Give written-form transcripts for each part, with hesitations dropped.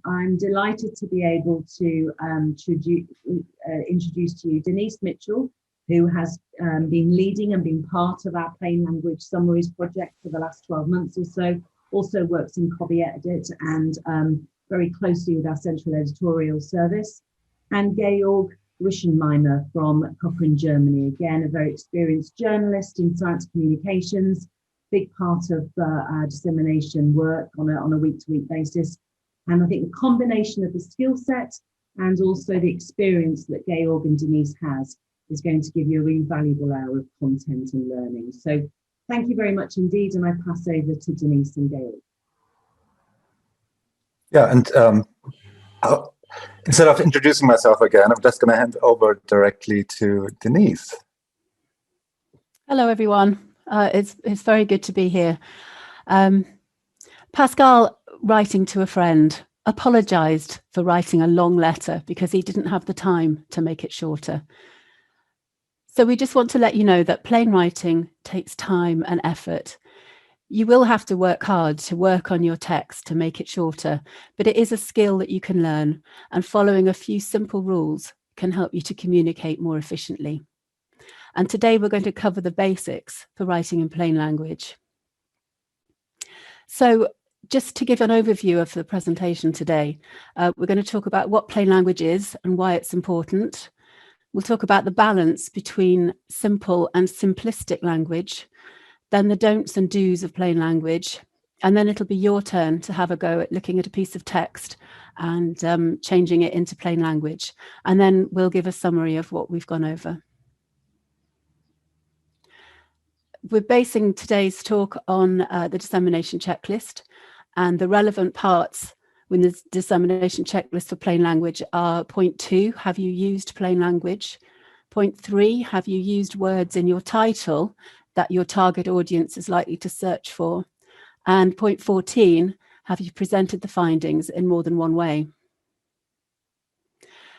I'm delighted to be able to introduce to you Denise Mitchell, who has been leading and been part of our plain language summaries project for the last 12 months or so, also works in Copy Edit and very closely with our central editorial service, and Georg Wischenmeimer from Cochrane, Germany, again, a very experienced journalist in science communications, big part of our dissemination work on a week-to-week basis. And I think the combination of the skill set and also the experience that Georg and Denise has is going to give you a really valuable hour of content and learning. So thank you very much indeed, and I pass over to Denise and Georg. Yeah, and instead of introducing myself again, I'm just going to hand over directly to Denise. Hello, everyone. It's very good to be here. Pascal, writing to a friend, apologized for writing a long letter because he didn't have the time to make it shorter. So we just want to let you know that plain writing takes time and effort. You will have to work hard to work on your text to make it shorter, but it is a skill that you can learn, and following a few simple rules can help you to communicate more efficiently. And today we're going to cover the basics for writing in plain language. So just to give an overview of the presentation today, we're going to talk about what plain language is and why it's important. We'll talk about the balance between simple and simplistic language, then the don'ts and do's of plain language, and then it'll be your turn to have a go at looking at a piece of text and changing it into plain language. And then we'll give a summary of what we've gone over. We're basing today's talk on the dissemination checklist, and the relevant parts in the dissemination checklist for plain language are point 2, have you used plain language? Point 3, have you used words in your title that your target audience is likely to search for? And point 14, have you presented the findings in more than one way?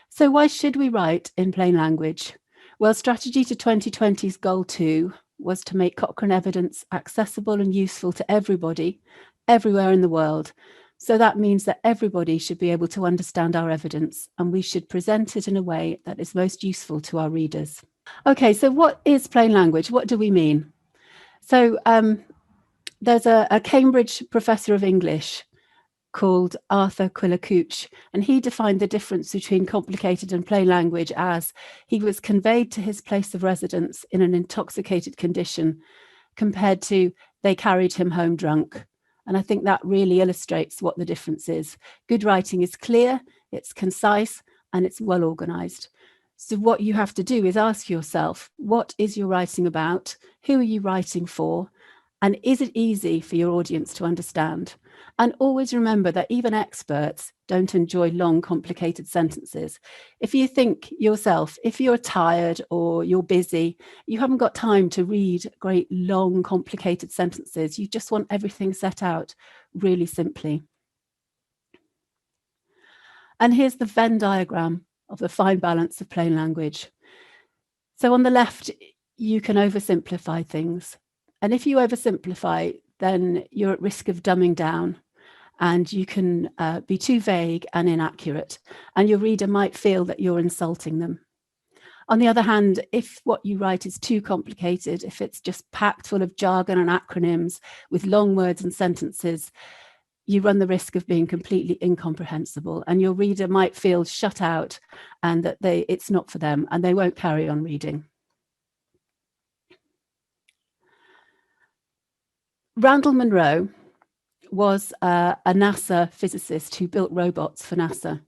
So why should we write in plain language? Well, Strategy to 2020's goal 2 was to make Cochrane evidence accessible and useful to everybody, everywhere in the world. So that means that everybody should be able to understand our evidence, and we should present it in a way that is most useful to our readers. Okay, so what is plain language? What do we mean? So there's a Cambridge professor of English called Arthur Quiller-Couch, and he defined the difference between complicated and plain language as he was conveyed to his place of residence in an intoxicated condition compared to they carried him home drunk. And I think that really illustrates what the difference is. Good writing is clear, it's concise, and it's well organized. So what you have to do is ask yourself, what is your writing about? Who are you writing for? And is it easy for your audience to understand? And always remember that even experts don't enjoy long, complicated sentences. If you think yourself, if you're tired or you're busy, you haven't got time to read great, long, complicated sentences. You just want everything set out really simply. And here's the Venn diagram of the fine balance of plain language. So on the left, you can oversimplify things. And if you oversimplify, then you're at risk of dumbing down, and you can be too vague and inaccurate, and your reader might feel that you're insulting them. On the other hand, if what you write is too complicated, if it's just packed full of jargon and acronyms with long words and sentences, you run the risk of being completely incomprehensible, and your reader might feel shut out and that it's not for them, and they won't carry on reading. Randall Munroe was a NASA physicist who built robots for NASA.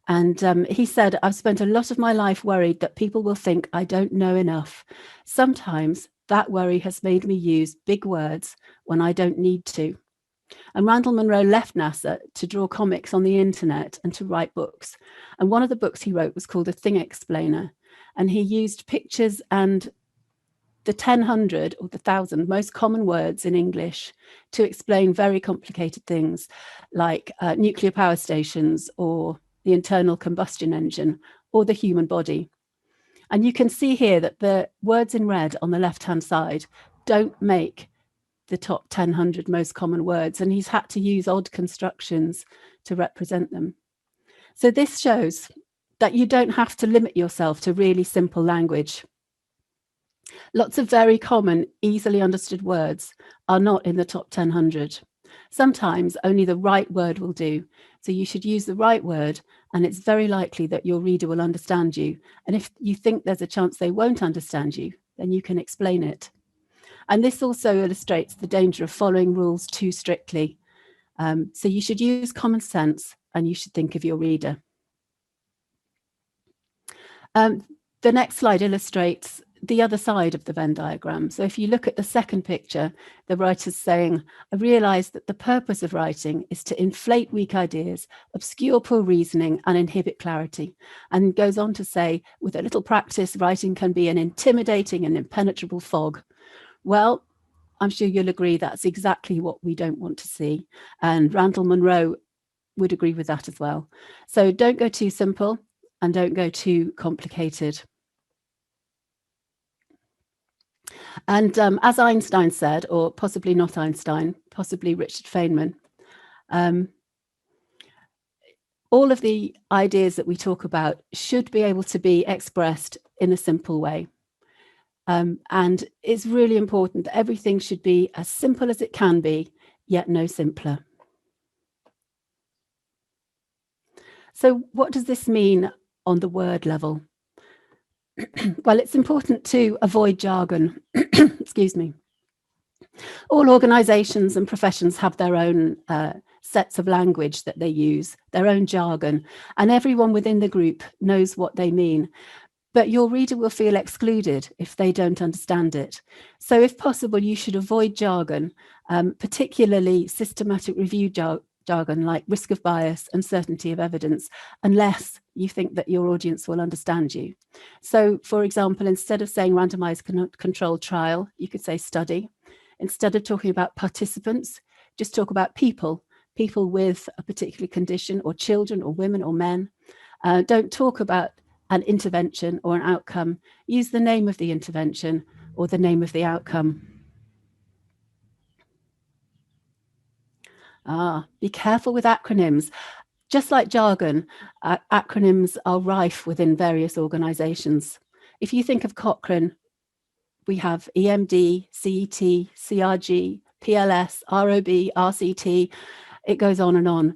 And he said, I've spent a lot of my life worried that people will think I don't know enough. Sometimes that worry has made me use big words when I don't need to. And Randall Munroe left NASA to draw comics on the internet and to write books. And one of the books he wrote was called A Thing Explainer. And he used pictures and the 1,000 or the 1,000 most common words in English to explain very complicated things like nuclear power stations or the internal combustion engine or the human body. And you can see here that the words in red on the left-hand side don't make the top 100 most common words, and he's had to use odd constructions to represent them. So this shows that you don't have to limit yourself to really simple language. Lots of very common, easily understood words are not in the top 100. Sometimes only the right word will do. So you should use the right word, and it's very likely that your reader will understand you. And if you think there's a chance they won't understand you, then you can explain it. And this also illustrates the danger of following rules too strictly. So you should use common sense, and you should think of your reader. The next slide illustrates the other side of the Venn diagram. So if you look at the second picture, the writer's saying, I realised that the purpose of writing is to inflate weak ideas, obscure poor reasoning, and inhibit clarity. And goes on to say, with a little practice, writing can be an intimidating and impenetrable fog. Well, I'm sure you'll agree that's exactly what we don't want to see. And Randall Munro would agree with that as well. So don't go too simple and don't go too complicated. And as Einstein said, or possibly not Einstein, possibly Richard Feynman, all of the ideas that we talk about should be able to be expressed in a simple way. And it's really important that everything should be as simple as it can be, yet no simpler. So what does this mean on the word level? Well, it's important to avoid jargon. Excuse me. All organisations and professions have their own sets of language that they use, their own jargon, and everyone within the group knows what they mean. But your reader will feel excluded if they don't understand it. So if possible, you should avoid jargon, particularly systematic review jargon like risk of bias and certainty of evidence, unless you think that your audience will understand you. So, for example, instead of saying randomized controlled trial, you could say study. Instead of talking about participants, just talk about people with a particular condition, or children or women or men. Don't talk about an intervention or an outcome. Use the name of the intervention or the name of the outcome. Be careful with acronyms. Just like jargon, acronyms are rife within various organisations. If you think of Cochrane, we have EMD, CET, CRG, PLS, ROB, RCT, it goes on.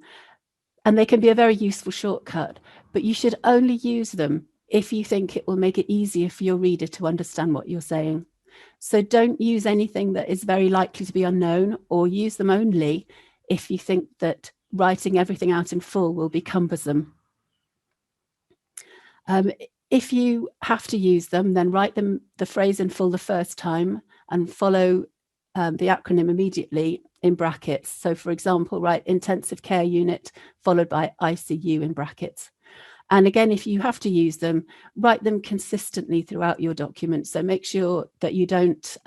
And they can be a very useful shortcut, but you should only use them if you think it will make it easier for your reader to understand what you're saying. So don't use anything that is very likely to be unknown, or use them only if you think that writing everything out in full will be cumbersome. If you have to use them, then write the phrase in full the first time and follow the acronym immediately in brackets. So for example, write intensive care unit followed by ICU in brackets. And again, if you have to use them, write them consistently throughout your document. So make sure that you don't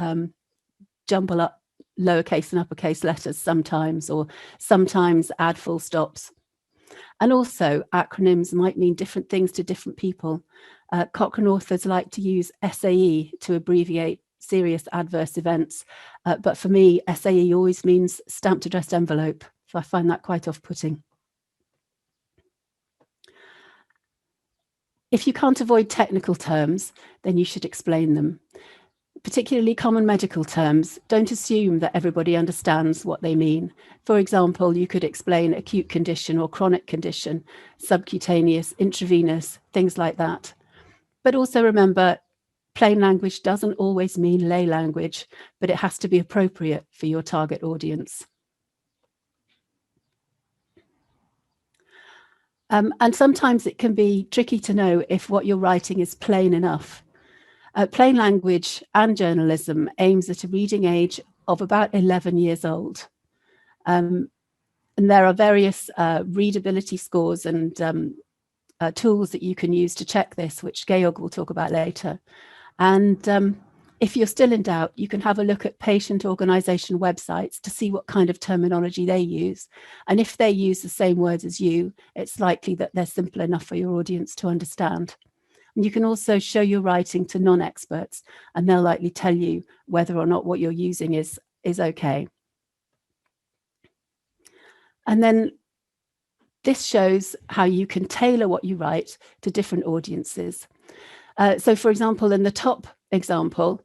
jumble up lowercase and uppercase letters sometimes, or sometimes add full stops. And also, acronyms might mean different things to different people. Cochrane authors like to use SAE to abbreviate serious adverse events. But for me, SAE always means stamped addressed envelope. So I find that quite off-putting. If you can't avoid technical terms, then you should explain them. Particularly common medical terms, don't assume that everybody understands what they mean. For example, you could explain acute condition or chronic condition, subcutaneous, intravenous, things like that. But also remember, plain language doesn't always mean lay language, but it has to be appropriate for your target audience. And sometimes it can be tricky to know if what you're writing is plain enough. Plain language and journalism aims at a reading age of about 11 years old. And there are various readability scores and tools that you can use to check this, which Georg will talk about later. And if you're still in doubt, you can have a look at patient organisation websites to see what kind of terminology they use. And if they use the same words as you, it's likely that they're simple enough for your audience to understand. And you can also show your writing to non-experts, and they'll likely tell you whether or not what you're using is is okay. And then this shows how you can tailor what you write to different audiences. So for example, in the top example,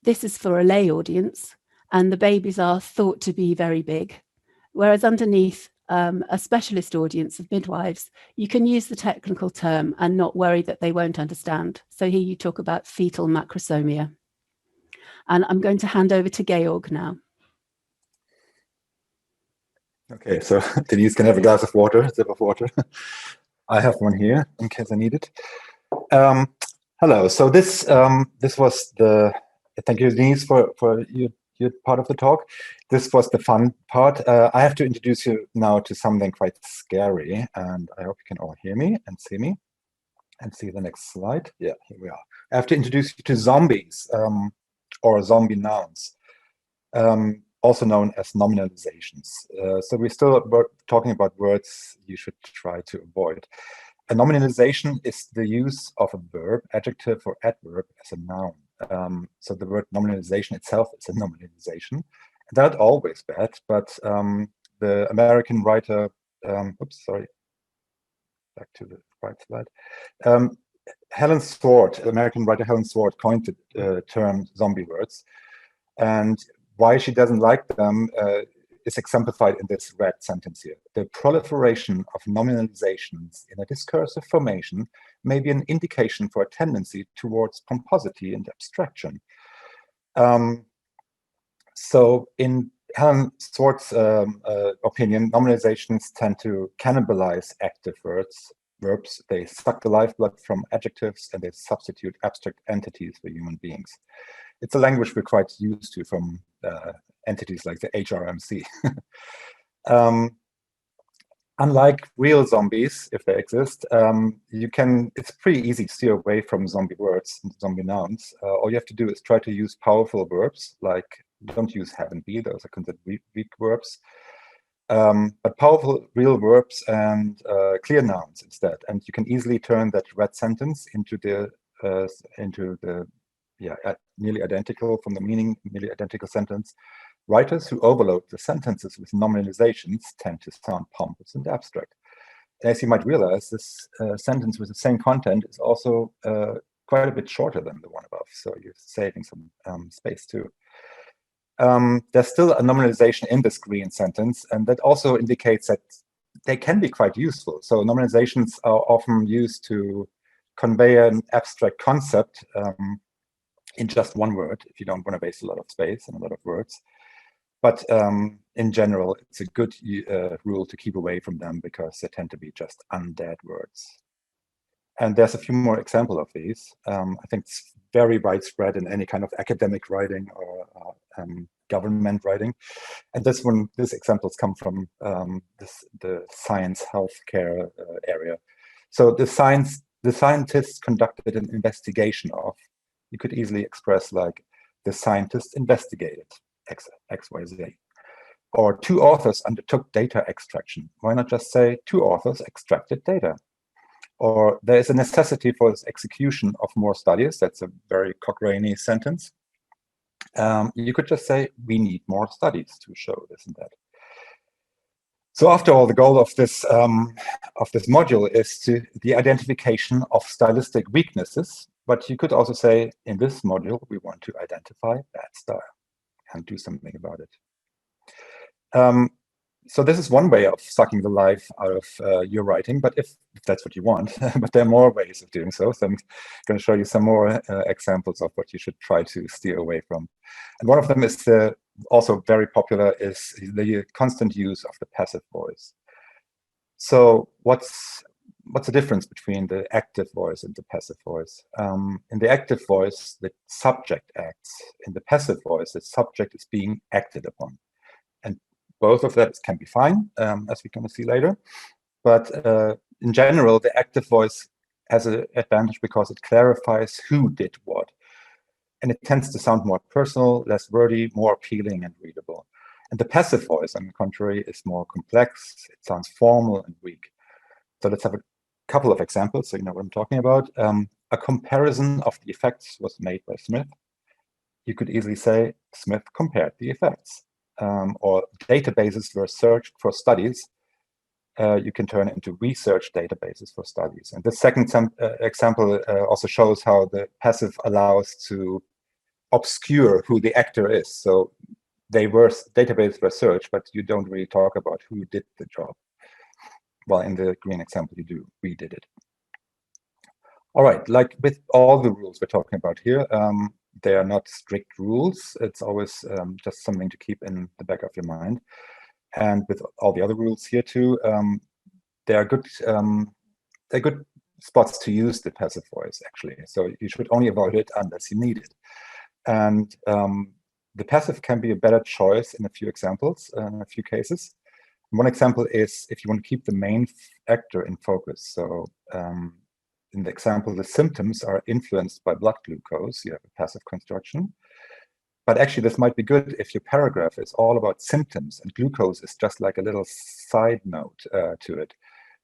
this is for a lay audience, and the babies are thought to be very big. Whereas underneath a specialist audience of midwives, you can use the technical term and not worry that they won't understand. So here you talk about fetal macrosomia. And I'm going to hand over to Georg now. Okay, so Denise can have a glass of water, a sip of water. I have one here in case I need it. Hello. So this was the. Thank you, Denise, for your part of the talk. This was the fun part. I have to introduce you now to something quite scary, and I hope you can all hear me and see me, and see the next slide. Yeah, here we are. I have to introduce you to zombies, or zombie nouns. Also known as nominalizations. So we're still talking about words you should try to avoid. A nominalization is the use of a verb, adjective, or adverb as a noun. So the word nominalization itself is a nominalization. They're not always bad, but the American writer, oops, sorry, back to the right slide. Helen Swart, American writer Helen Swart, coined the term zombie words. And why she doesn't like them is exemplified in this red sentence here. The proliferation of nominalizations in a discursive formation may be an indication for a tendency towards pomposity and abstraction. So in Helen Swart's opinion, nominalizations tend to cannibalize active verbs. They suck the lifeblood from adjectives, and they substitute abstract entities for human beings. It's a language we're quite used to from entities like the HRMC. Unlike real zombies, if they exist, it's pretty easy to steer away from zombie words and zombie nouns. All you have to do is try to use powerful verbs, like don't use have and be, those are considered weak verbs. But powerful real verbs and clear nouns instead. And you can easily turn that red sentence into the nearly identical from the meaning, nearly identical sentence. Writers who overload the sentences with nominalizations tend to sound pompous and abstract. As you might realize, this sentence with the same content is also quite a bit shorter than the one above, so you're saving some space too. There's still a nominalization in this green sentence, and that also indicates that they can be quite useful. So nominalizations are often used to convey an abstract concept in just one word, if you don't want to waste a lot of space and a lot of words. But in general, it's a good rule to keep away from them because they tend to be just undead words. And there's a few more examples of these. I think it's very widespread in any kind of academic writing or government writing. And these examples come from the science healthcare area. So the scientists conducted an investigation of, you could easily express like, the scientists investigated X, Y, Z. Or two authors undertook data extraction. Why not just say two authors extracted data? Or there is a necessity for this execution of more studies. That's a very Cochrane sentence. You could just say, we need more studies to show this and that. So after all, the goal of this module is the identification of stylistic weaknesses. But you could also say, in this module, we want to identify bad style and do something about it. So this is one way of sucking the life out of your writing, but if that's what you want, but there are more ways of doing so. So I'm going to show you some more examples of what you should try to steer away from. And one of them is also very popular is the constant use of the passive voice. So what's the difference between the active voice and the passive voice? In the active voice, the subject acts. In the passive voice, the subject is being acted upon. And both of that can be fine, as we're going to see later. But in general, the active voice has an advantage because it clarifies who did what. And it tends to sound more personal, less wordy, more appealing and readable. And the passive voice, on the contrary, is more complex. It sounds formal and weak. So let's have a couple of examples so you know what I'm talking about. A comparison of the effects was made by Smith. you could easily say Smith compared the effects. Or databases were searched for studies. You can turn it into research databases for studies. And the second example also shows how the passive allows to obscure who the actor is. So databases were searched, but you don't really talk about who did the job. Well, in the green example, you do. We did it. All right, like with all the rules we're talking about here, they are not strict rules. It's always just something to keep in the back of your mind. And with all the other rules here too, they are good. They're good spots to use the passive voice actually. So you should only avoid it unless you need it. And the passive can be a better choice in a few examples, in a few cases. One example is if you want to keep the main actor in focus. So in the example, the symptoms are influenced by blood glucose. You have a passive construction. But actually, this might be good if your paragraph is all about symptoms and glucose is just like a little side note to it.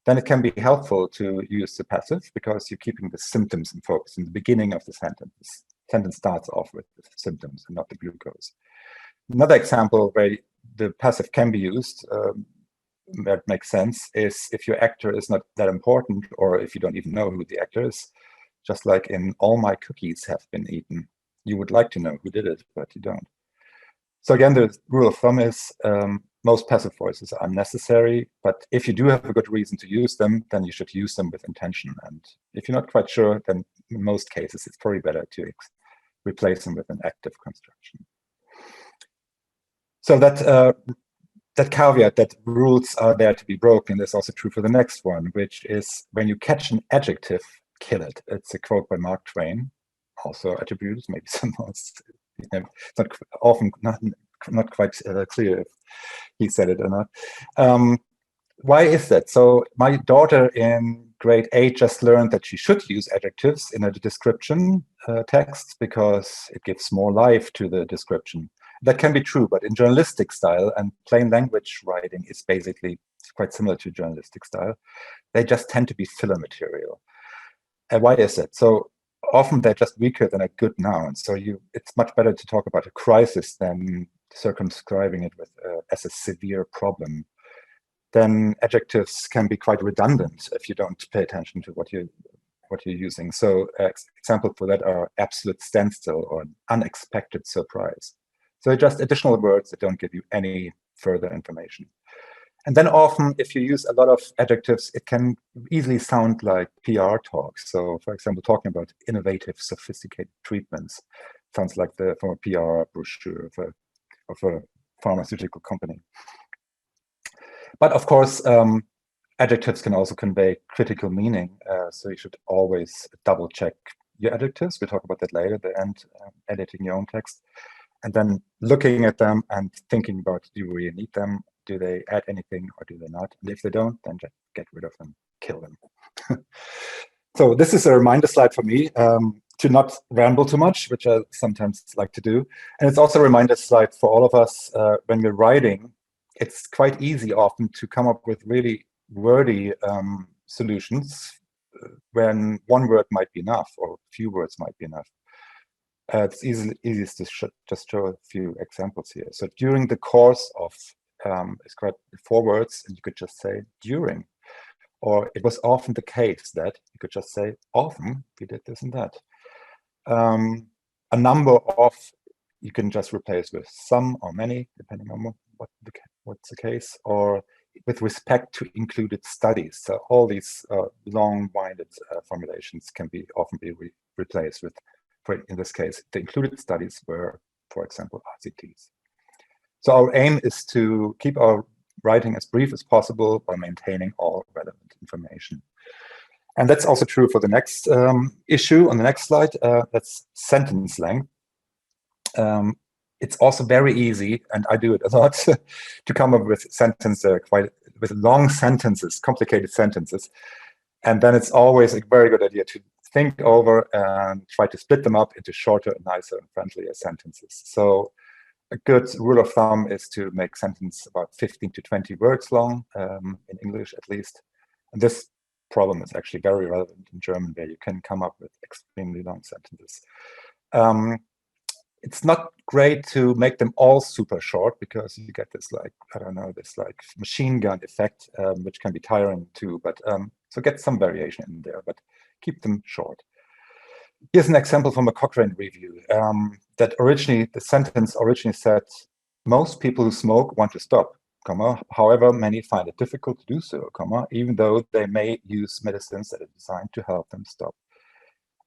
Then it can be helpful to use the passive because you're keeping the symptoms in focus in the beginning of the sentence. The sentence starts off with the symptoms and not the glucose. Another example where the passive can be used, that makes sense, is if your actor is not that important or if you don't even know who the actor is, just like in all my cookies have been eaten. You would like to know who did it, but you don't. So again, the rule of thumb is most passive voices are unnecessary, but if you do have a good reason to use them, then you should use them with intention. And if you're not quite sure, then in most cases, it's probably better to replace them with an active construction. So that caveat that rules are there to be broken is also true for the next one, which is when you catch an adjective, kill it. It's a quote by Mark Twain, also attributed, maybe some else. It's not often not quite clear if he said it or not. Why is that? So my daughter in grade 8 just learned that she should use adjectives in a description text because it gives more life to the description. That can be true, but in journalistic style and plain language writing is basically quite similar to journalistic style. They just tend to be filler material. And why is that? So often they're just weaker than a good noun. So it's much better to talk about a crisis than circumscribing it with as a severe problem. Then adjectives can be quite redundant if you don't pay attention to what you're using. So examples for that are absolute standstill or unexpected surprise. So just additional words that don't give you any further information. And then often, if you use a lot of adjectives, it can easily sound like PR talk. So for example, talking about innovative, sophisticated treatments sounds like from a PR brochure of a pharmaceutical company. But of course, adjectives can also convey critical meaning. So you should always double check your adjectives. We'll talk about that later, the end, editing your own text. And then looking at them and thinking about, do you really need them? Do they add anything or do they not? And if they don't, then just get rid of them, kill them. So this is a reminder slide for me to not ramble too much, which I sometimes like to do. And it's also a reminder slide for all of us when we're writing. It's quite easy often to come up with really wordy solutions when one word might be enough or a few words might be enough. It's easiest to just show a few examples here. So during the course of, it's quite 4 words, and you could just say during. Or it was often the case that you could just say often we did this and that. A number of, you can just replace with some or many, depending on what's the case, or with respect to included studies. So all these long-winded formulations can often be replaced with, in this case, the included studies were, for example, RCTS. So our aim is to keep our writing as brief as possible while maintaining all relevant information. And that's also true for the next issue on the next slide. That's sentence length. It's also very easy, and I do it a lot, to come up with with long sentences, complicated sentences. And then it's always a very good idea to think over and try to split them up into shorter, nicer, and friendlier sentences. So a good rule of thumb is to make sentences about 15 to 20 words long, in English at least. And this problem is actually very relevant in German, where you can come up with extremely long sentences. it's not great to make them all super short, because you get this like, I don't know, this like machine gun effect, which can be tiring too. But so get some variation in there, but keep them short. Here's an example from a Cochrane review that the sentence originally said, most people who smoke want to stop, comma, however, many find it difficult to do so, comma, even though they may use medicines that are designed to help them stop.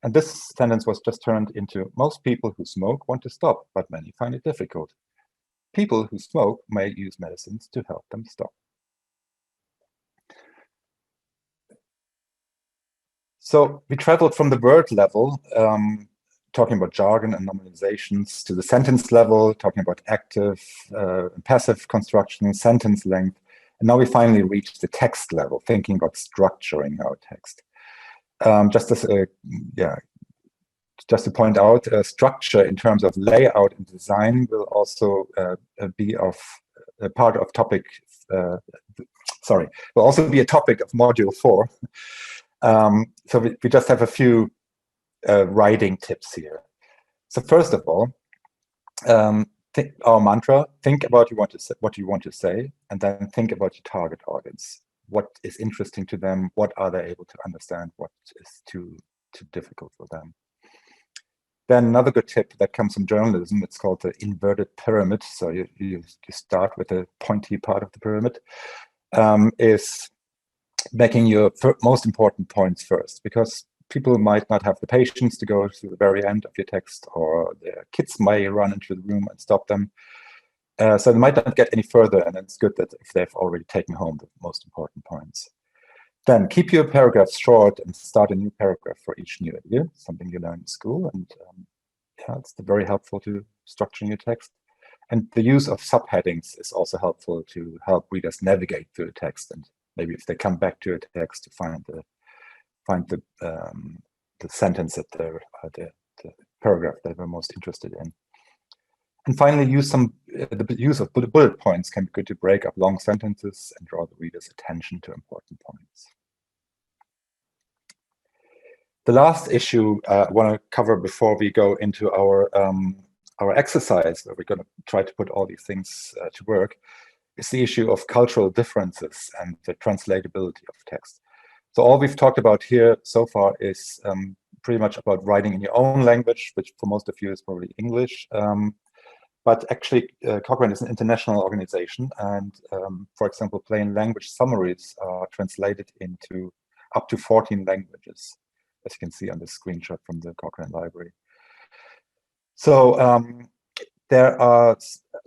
And this sentence was just turned into, most people who smoke want to stop, but many find it difficult. People who smoke may use medicines to help them stop. So we traveled from the word level, talking about jargon and normalizations, to the sentence level, talking about active and passive construction, sentence length. And now we finally reached the text level, thinking about structuring our text. Just to point out, structure in terms of layout and design will also be of a part of topic. Will also be a topic of module 4. So we just have a few writing tips here. So first of all, our mantra: think about what you want to say, and then think about your target audience. What is interesting to them? What are they able to understand? What is too difficult for them? Then another good tip that comes from journalism, it's called the inverted pyramid. So you start with the pointy part of the pyramid, is making your most important points first, because people might not have the patience to go to the very end of your text, or their kids may run into the room and stop them. So they might not get any further, and it's good that if they've already taken home the most important points. Then keep your paragraphs short and start a new paragraph for each new idea, something you learn in school, and it's very helpful to structuring your text. And the use of subheadings is also helpful to help readers navigate through the text, and maybe if they come back to a text to find the sentence that the paragraph they were most interested in. And finally, the use of bullet points can be good to break up long sentences and draw the reader's attention to important points. The last issue I want to cover before we go into our exercise, where we're going to try to put all these things to work, is the issue of cultural differences and the translatability of text. So all we've talked about here so far is pretty much about writing in your own language, which for most of you is probably English. But actually, Cochrane is an international organization, and for example, plain language summaries are translated into up to 14 languages, as you can see on this screenshot from the Cochrane library. So there are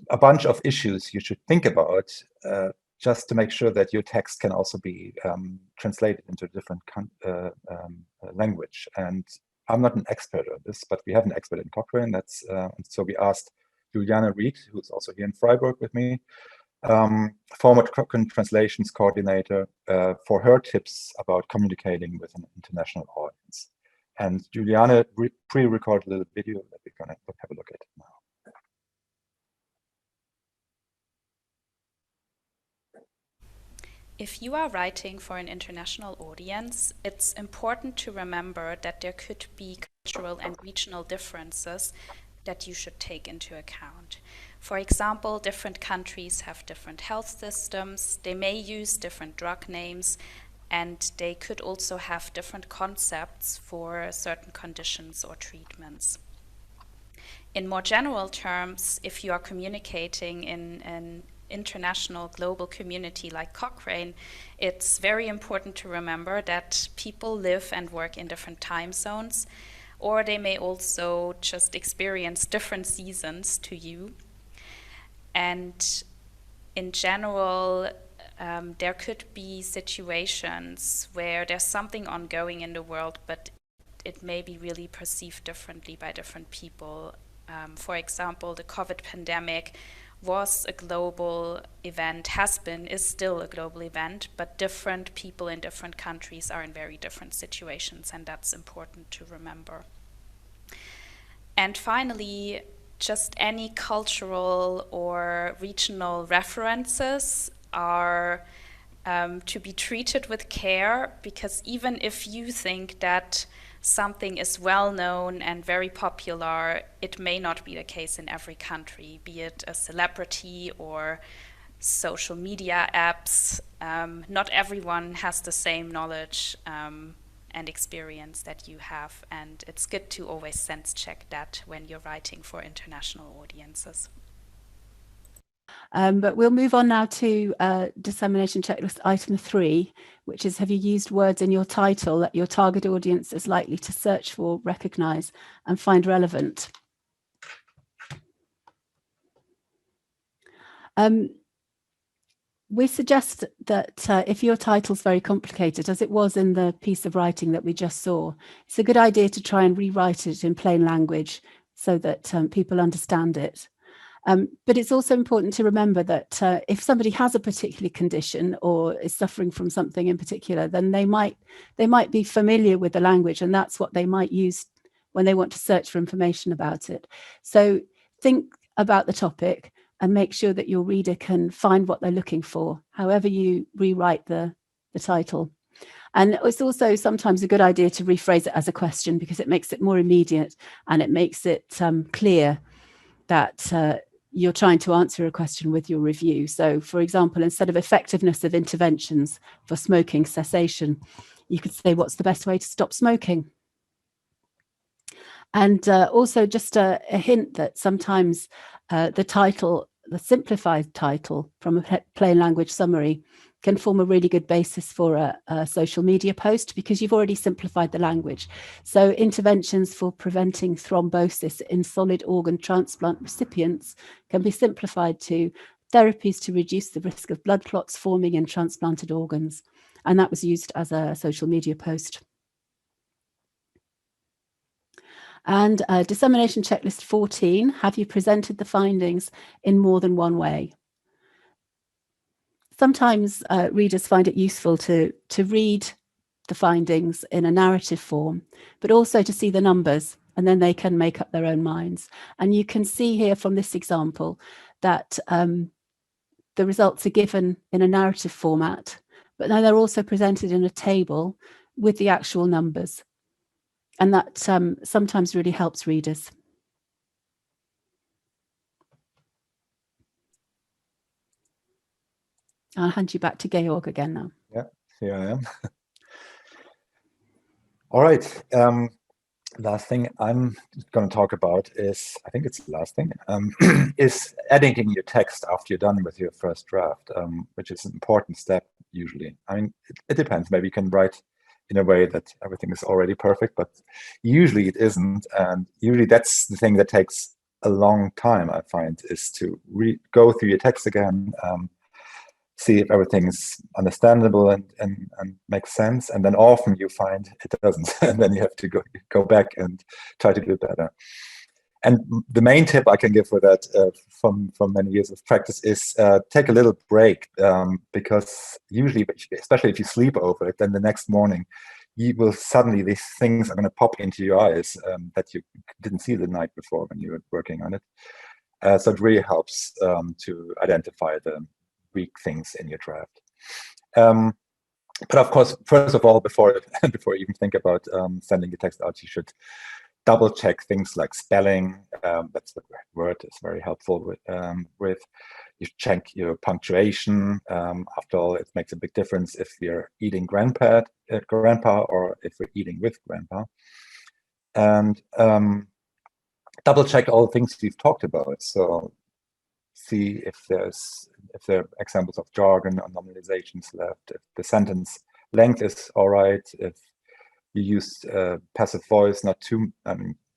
a bunch of issues you should think about just to make sure that your text can also be translated into a different language. And I'm not an expert on this, but we have an expert in Cochrane. And so we asked Juliane Reed, who's also here in Freiburg with me, former Cochrane translations coordinator, for her tips about communicating with an international audience. And Juliane pre-recorded a little video that we're going to have a look at now. If you are writing for an international audience, it's important to remember that there could be cultural and regional differences that you should take into account. For example, different countries have different health systems, they may use different drug names, and they could also have different concepts for certain conditions or treatments. In more general terms, if you are communicating in an international global community like Cochrane, it's very important to remember that people live and work in different time zones, or they may also just experience different seasons to you. And in general, there could be situations where there's something ongoing in the world, but it may be really perceived differently by different people. For example, the COVID pandemic was a global event, is still a global event, but different people in different countries are in very different situations, and that's important to remember. And finally, just any cultural or regional references are to be treated with care, because even if you think that something is well known and very popular, it may not be the case in every country, be it a celebrity or social media apps. Not everyone has the same knowledge and experience that you have, and it's good to always sense check that when you're writing for international audiences. But we'll move on now to dissemination checklist item 3, which is, have you used words in your title that your target audience is likely to search for, recognize, and find relevant? We suggest that if your title's very complicated, as it was in the piece of writing that we just saw, it's a good idea to try and rewrite it in plain language so that people understand it. But it's also important to remember that if somebody has a particular condition or is suffering from something in particular, then they might be familiar with the language, and that's what they might use when they want to search for information about it. So think about the topic and make sure that your reader can find what they're looking for, however you rewrite the title. And it's also sometimes a good idea to rephrase it as a question, because it makes it more immediate and it makes it clear that you're trying to answer a question with your review. So, for example, instead of effectiveness of interventions for smoking cessation, you could say, what's the best way to stop smoking? And also just a hint that sometimes the title, the simplified title from a plain language summary, can form a really good basis for a social media post, because you've already simplified the language. So interventions for preventing thrombosis in solid organ transplant recipients can be simplified to therapies to reduce the risk of blood clots forming in transplanted organs. And that was used as a social media post. And dissemination checklist 14, have you presented the findings in more than one way? Sometimes readers find it useful to read the findings in a narrative form, but also to see the numbers, and then they can make up their own minds. And you can see here from this example that the results are given in a narrative format, but then they're also presented in a table with the actual numbers. And that sometimes really helps readers. I'll hand you back to Georg again now. Yeah, here I am. All right. Last thing I'm going to talk about is, I think it's the last thing, is editing your text after you're done with your first draft, which is an important step usually. I mean, it depends. Maybe you can write in a way that everything is already perfect, but usually it isn't. And usually that's the thing that takes a long time, I find, is to go through your text again, see if everything's understandable and makes sense. And then often you find it doesn't. And then you have to go back and try to do it better. And the main tip I can give for that from many years of practice is take a little break, because usually, especially if you sleep over it, then the next morning you will suddenly, these things are going to pop into your eyes that you didn't see the night before when you were working on it. So it really helps to identify the weak things in your draft. But of course, first of all, before you even think about sending the text out, you should double check things like spelling. That's the word is very helpful with. You check your punctuation. After all, it makes a big difference if you're eating grandpa or if we're eating with grandpa. And double check all the things we've talked about. So see if there are examples of jargon or normalizations left, if the sentence length is all right, if you use passive voice, not too,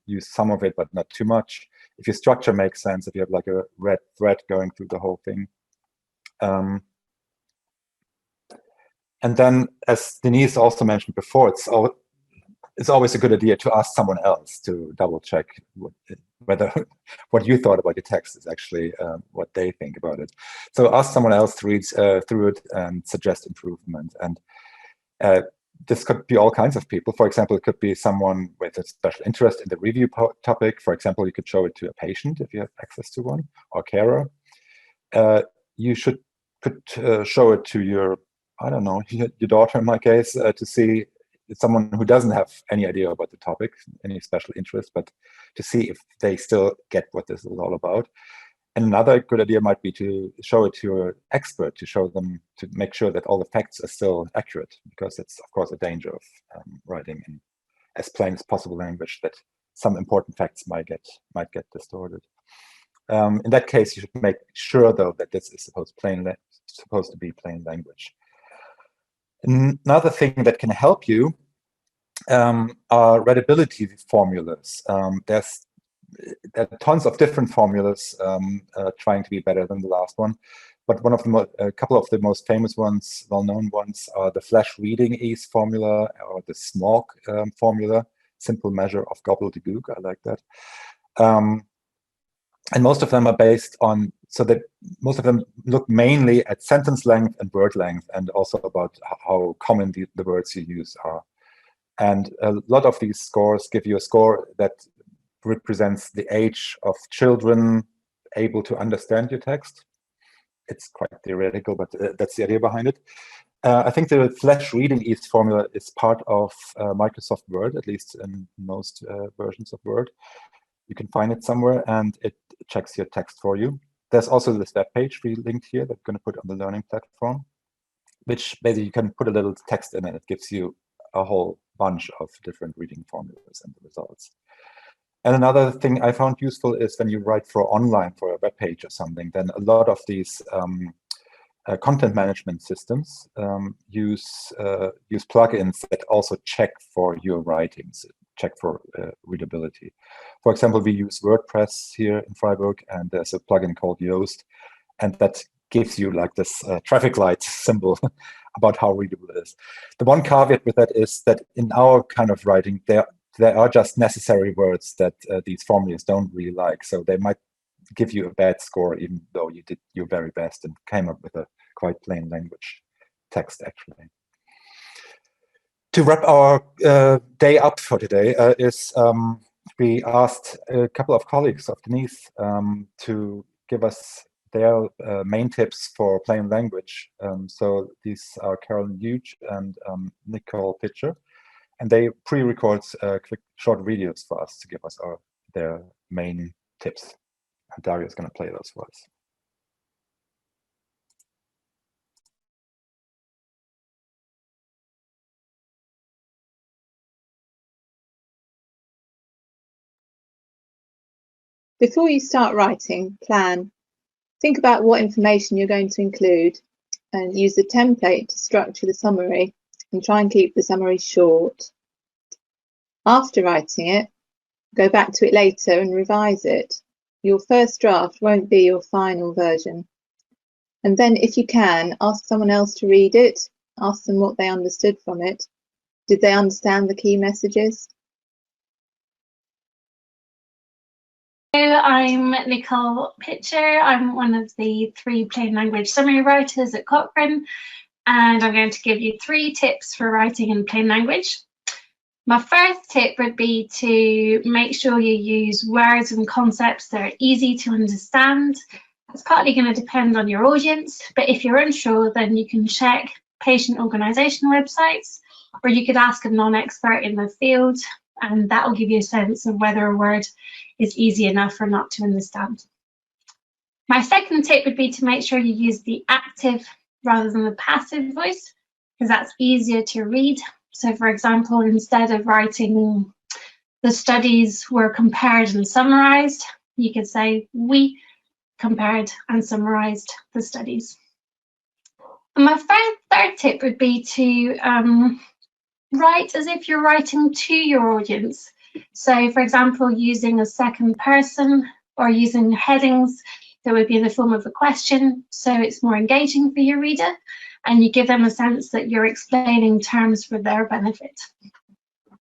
use some of it, but not too much. If your structure makes sense, if you have like a red thread going through the whole thing. And then, as Denise also mentioned before, it's always a good idea to ask someone else to double check whether what you thought about your text is actually what they think about it. So ask someone else to read through it and suggest improvement. And this could be all kinds of people. For example, it could be someone with a special interest in the review topic. For example, you could show it to a patient if you have access to one, or carer. You could show it to your, I don't know, your daughter in my case, to see someone who doesn't have any idea about the topic, any special interest, but to see if they still get what this is all about. And another good idea might be to show it to your expert, to show them, to make sure that all the facts are still accurate, because it's of course a danger of writing in as plain as possible language that some important facts might get distorted. In that case, you should make sure though that this is supposed to be plain language. Another thing that can help you are readability formulas. There are tons of different formulas trying to be better than the last one, but a couple of the most famous ones, well-known ones, are the flash reading ease formula or the SMOG formula, simple measure of gobbledygook. I like that. And most of them are based on, so that most of them look mainly at sentence length and word length, and also about how common the words you use are. And a lot of these scores give you a score that represents the age of children able to understand your text. It's quite theoretical, but that's the idea behind it. I think the flash reading ease formula is part of Microsoft Word, at least in most versions of Word. You can find it somewhere, and it checks your text for you. There's also this web page we linked here that I'm going to put on the learning platform, which basically you can put a little text in, and it gives you a whole bunch of different reading formulas and the results. And another thing I found useful is when you write for online, for a web page or something, then a lot of these content management systems use plugins that also check for your writings, check for readability. For example, we use WordPress here in Freiburg, and there's a plugin called Yoast, and that gives you like this traffic light symbol about how readable it is. The one caveat with that is that in our kind of writing, there are just necessary words that these formulas don't really like, so they might give you a bad score even though you did your very best and came up with a quite plain language text, actually. To wrap our day up for today we asked a couple of colleagues of Denise to give us their main tips for plain language. So these are Carolyn Huge and Nicole Pitcher, and they pre-record quick short videos for us to give us their main tips. And Dario is going to play those for us. Before you start writing, plan. Think about what information you're going to include and use the template to structure the summary, and try and keep the summary short. After writing it, go back to it later and revise it. Your first draft won't be your final version. And then, if you can, ask someone else to read it, ask them what they understood from it. Did they understand the key messages? I'm Nicole Pitcher. I'm one of the 3 plain language summary writers at Cochrane, and I'm going to give you 3 tips for writing in plain language. My first tip would be to make sure you use words and concepts that are easy to understand. It's partly going to depend on your audience, but if you're unsure, then you can check patient organisation websites, or you could ask a non-expert in the field, and that will give you a sense of whether a word is easy enough or not to understand. My second tip would be to make sure you use the active rather than the passive voice, because that's easier to read. So for example, instead of writing the studies were compared and summarized, you could say we compared and summarized the studies. And my third tip would be to write as if you're writing to your audience. So for example, using a second person or using headings that would be in the form of a question, so it's more engaging for your reader, and you give them a sense that you're explaining terms for their benefit.